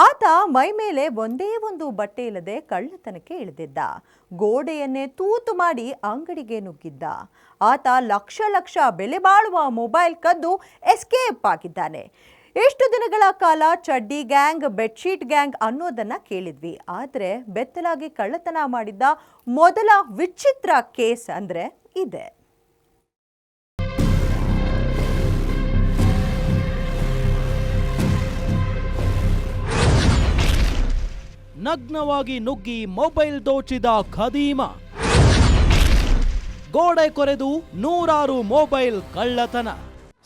ಆತ ಮೈ ಮೇಲೆ ಒಂದೇ ಒಂದು ಬಟ್ಟೆ ಇಲ್ಲದೆ ಕಳ್ಳತನಕ್ಕೆ ಇಳಿದಿದ್ದ. ಗೋಡೆಯನ್ನೇ ತೂತು ಮಾಡಿ ಅಂಗಡಿಗೆ ನುಗ್ಗಿದ್ದ. ಆತ ಲಕ್ಷ ಬೆಲೆ ಬಾಳುವ ಮೊಬೈಲ್ ಕದ್ದು ಎಸ್ಕೇಪ್ ಆಗಿದ್ದಾನೆ. ಎಷ್ಟು ದಿನಗಳ ಕಾಲ ಚಡ್ಡಿ ಗ್ಯಾಂಗ್, ಬೆಡ್ಶೀಟ್ ಗ್ಯಾಂಗ್ ಅನ್ನೋದನ್ನ ಕೇಳಿದ್ವಿ. ಆದರೆ ಬೆತ್ತಲಾಗಿ ಕಳ್ಳತನ ಮಾಡಿದ್ದ ಮೊದಲ ವಿಚಿತ್ರ ಕೇಸ್ ಅಂದ್ರೆ ಇದೆ. ನಗ್ನವಾಗಿ ನುಗ್ಗಿ ಮೊಬೈಲ್ ದೋಚಿದ ಖದೀಮ, ಗೋಡೆ ಕೊರೆದು ನೂರಾರು ಮೊಬೈಲ್ ಕಳ್ಳತನ.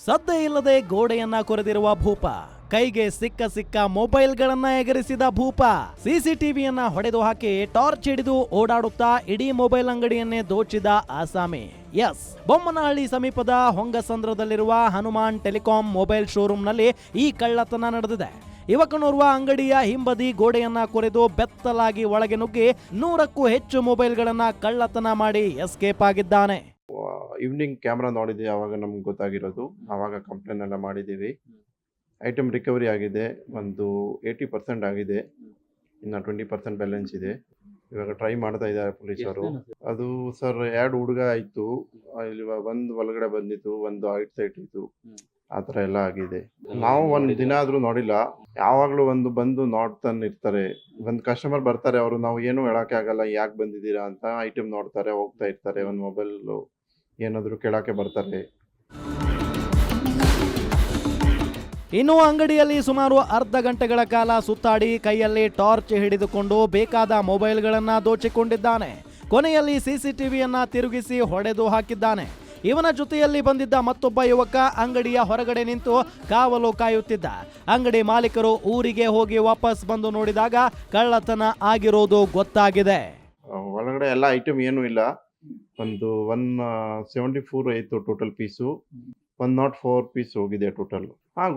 ಸದ್ದೆ ಇಲ್ಲದೆ ಗೋಡೆಯನ್ನ ಕೊರೆದಿರುವ ಭೂಪ, ಕೈಗೆ ಸಿಕ್ಕ ಮೊಬೈಲ್ಗಳನ್ನ ಎಗರಿಸಿದ ಭೂಪ, ಸಿಸಿಟಿವಿಯನ್ನ ಹೊಡೆದು ಹಾಕಿ ಟಾರ್ಚ್ ಹಿಡಿದು ಓಡಾಡುತ್ತಾ ಇಡೀ ಮೊಬೈಲ್ ಅಂಗಡಿಯನ್ನೇ ದೋಚಿದ ಆಸಾಮಿ. ಎಸ್, ಬೊಮ್ಮನಹಳ್ಳಿ ಸಮೀಪದ ಹೊಂಗಸಂದ್ರದಲ್ಲಿರುವ ಹನುಮಾನ್ ಟೆಲಿಕಾಂ ಮೊಬೈಲ್ ಶೋರೂಮ್ನಲ್ಲಿ ಈ ಕಳ್ಳತನ ನಡೆದಿದೆ. ಯುವಕನೋರ್ವ ಅಂಗಡಿಯ ಹಿಂಬದಿ ಗೋಡೆಯನ್ನ ಕೊರೆದು ಬೆತ್ತಲಾಗಿ ಒಳಗೆ ನುಗ್ಗಿ 100ಕ್ಕೂ ಹೆಚ್ಚು ಮೊಬೈಲ್ಗಳನ್ನ ಕಳ್ಳತನ ಮಾಡಿ ಎಸ್ಕೇಪ್ ಆಗಿದ್ದಾನೆ. ಈವ್ನಿಂಗ್ ಕ್ಯಾಮ್ರಾ ನೋಡಿದ್ವಿ, ಆವಾಗ ನಮ್ಗೆ ಗೊತ್ತಾಗಿರೋದು. ಆವಾಗ ಕಂಪ್ಲೇಂಟ್ ಎಲ್ಲ ಮಾಡಿದ್ದೀವಿ. ಐಟಮ್ ರಿಕವರಿ ಆಗಿದೆ, ಒಂದು 80% ಆಗಿದೆ, ಇನ್ನು 20% ಬ್ಯಾಲೆನ್ಸ್ ಇದೆ. ಇವಾಗ ಟ್ರೈ ಮಾಡ್ತಾ ಇದ್ದಾರೆ ಪೊಲೀಸರು. ಅದು ಸರ್ 2 ಹುಡುಗ ಆಯಿತು, ಇಲ್ಲಿ ಒಂದು ಒಳಗಡೆ ಬಂದಿತ್ತು, ಒಂದು ಔಟ್ ಸೈಡ್ ಇತ್ತು, ಆ ಥರ ಎಲ್ಲ ಆಗಿದೆ. ನಾವು ಒಂದು ದಿನ ಆದರೂ ನೋಡಿಲ್ಲ, ಯಾವಾಗಲೂ ಒಂದು ಬಂದು ನೋಡ್ತಾನೆ ಇರ್ತಾರೆ. ಒಂದು ಕಸ್ಟಮರ್ ಬರ್ತಾರೆ, ಅವರು ನಾವು ಏನು ಹೇಳೋಕ್ಕೆ ಆಗಲ್ಲ ಯಾಕೆ ಬಂದಿದ್ದೀರಾ ಅಂತ. ಐಟಮ್ ನೋಡ್ತಾರೆ, ಹೋಗ್ತಾ ಇರ್ತಾರೆ, ಒಂದು ಮೊಬೈಲು ಏನಾದರೂ ಕೇಳೋಕ್ಕೆ ಬರ್ತಾರೆ. ಇನ್ನು ಅಂಗಡಿಯಲ್ಲಿ ಸುಮಾರು ಅರ್ಧ ಗಂಟೆಗಳ ಕಾಲ ಸುತ್ತಾಡಿ ಕೈಯಲ್ಲಿ ಟಾರ್ಚ್ ಹಿಡಿದುಕೊಂಡು ಬೇಕಾದ ಮೊಬೈಲ್ಗಳನ್ನ ದೋಚಿಕೊಂಡಿದ್ದಾನೆ. ಕೊನೆಯಲ್ಲಿ ಸಿಸಿಟಿವಿಯನ್ನ ತಿರುಗಿಸಿ ಹೊಡೆದು ಹಾಕಿದ್ದಾನೆ. ಇವನ ಜೊತೆಯಲ್ಲಿ ಬಂದಿದ್ದ ಮತ್ತೊಬ್ಬ ಯುವಕ ಅಂಗಡಿಯ ಹೊರಗಡೆ ನಿಂತು ಕಾವಲು ಕಾಯುತ್ತಿದ್ದ. ಅಂಗಡಿ ಮಾಲೀಕರು ಊರಿಗೆ ಹೋಗಿ ವಾಪಸ್ ಬಂದು ನೋಡಿದಾಗ ಕಳ್ಳತನ ಆಗಿರೋದು ಗೊತ್ತಾಗಿದೆ. ಒಳಗಡೆ ಎಲ್ಲ ಐಟಮ್ ಏನೂ ಇಲ್ಲ. ಒಂದು 174 ಆಯಿತು ಟೋಟಲ್ ಪೀಸು, 104 ಪೀಸ್ ಹೋಗಿದೆ ಟೋಟಲ್.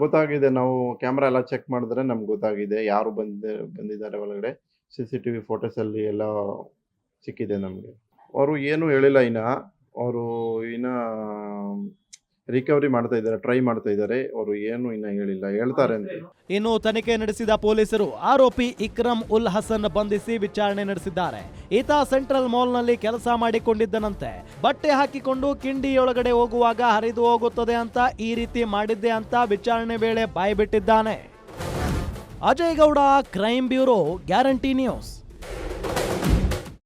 ಗೊತ್ತಾಗಿದೆ. ನಾವು ಕ್ಯಾಮ್ರಾ ಎಲ್ಲ ಚೆಕ್ ಮಾಡಿದ್ರೆ ನಮ್ಗೆ ಗೊತ್ತಾಗಿದೆ ಯಾರು ಬಂದಿದ್ದಾರೆ ಒಳಗಡೆ. CCTV ಫೋಟೋಸಲ್ಲಿ ಎಲ್ಲ ಸಿಕ್ಕಿದೆ ನಮಗೆ. ಅವರು ಏನು ಹೇಳಿಲ್ಲ, ಅವರು ಇನ್ನ ರಿಕವರಿ ಮಾಡ್ತಾ ಇದ್ದಾರೆ, ಟ್ರೈ ಮಾಡ್ತಾ ಇದ್ದಾರೆ. ಅವರು ಏನು ಇನ್ನ ಹೇಳಿಲ್ಲ, ಹೇಳ್ತಾರೆ ಅಂತ. ಇನ್ನು ತನಿಖೆ ನಡೆಸಿದ ಪೊಲೀಸರು ಆರೋಪಿ ಇಕ್ರಮ್ ಉಲ್ ಹಸನ್ ಬಂಧಿಸಿ ವಿಚಾರಣೆ ನಡೆಸಿದ್ದಾರೆ. ಈತ ಸೆಂಟ್ರಲ್ ಮಾಲ್ನಲ್ಲಿ ಕೆಲಸ ಮಾಡಿಕೊಂಡಿದ್ದನಂತೆ. ಬಟ್ಟೆ ಹಾಕಿಕೊಂಡು ಕಿಂಡಿಯೊಳಗಡೆ ಹೋಗುವಾಗ ಹರಿದು ಹೋಗುತ್ತದೆ ಅಂತ ಈ ರೀತಿ ಮಾಡಿದ್ದೆ ಅಂತ ವಿಚಾರಣೆ ವೇಳೆ ಬಾಯ್ಬಿಟ್ಟಿದ್ದಾನೆ. Ajay Gowda, crime bureau, guarantee news.